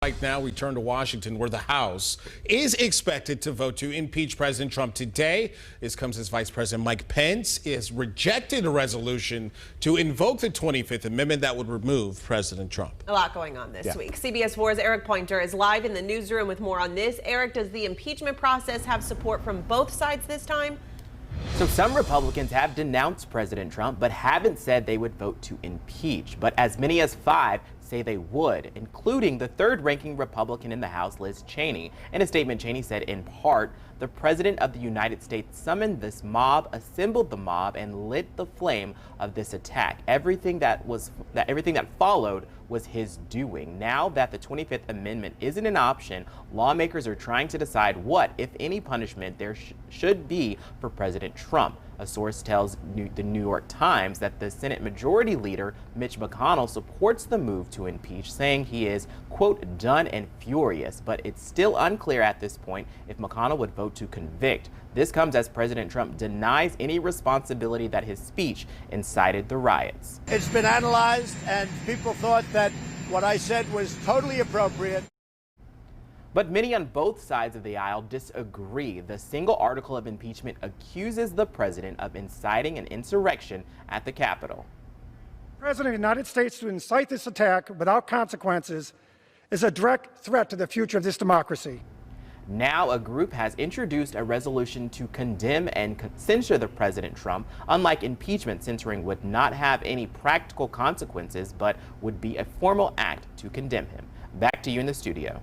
Right now, we turn to Washington, where the House is expected to vote to impeach President Trump today. This comes as Vice President Mike Pence has rejected a resolution to invoke the 25th Amendment that would remove President Trump. A lot going on this week. CBS 4's Eric Pointer is live in the newsroom with more on this. Eric, does the impeachment process have support from both sides this time? So some Republicans have denounced President Trump, but haven't said they would vote to impeach. But as many as 5 say they would, including the third-ranking Republican in the House, Liz Cheney. In a statement, Cheney said, in part, the President of the United States summoned this mob, assembled the mob, and lit the flame of this attack. Everything that followed was his doing. Now that the 25th Amendment isn't an option, lawmakers are trying to decide what, if any, punishment there should be for President Trump. A source tells the New York Times that the Senate Majority Leader, Mitch McConnell, supports the move to impeach, saying he is, quote, done and furious. But it's still unclear at this point if McConnell would vote to convict. This comes as President Trump denies any responsibility that his speech incited the riots. It's been analyzed, and people thought that what I said was totally appropriate. But many on both sides of the aisle disagree. The single article of impeachment accuses the president of inciting an insurrection at the Capitol. The President of the United States to incite this attack without consequences is a direct threat to the future of this democracy. Now a group has introduced a resolution to condemn and censure the President Trump. Unlike impeachment, censoring would not have any practical consequences, but would be a formal act to condemn him. Back to you in the studio.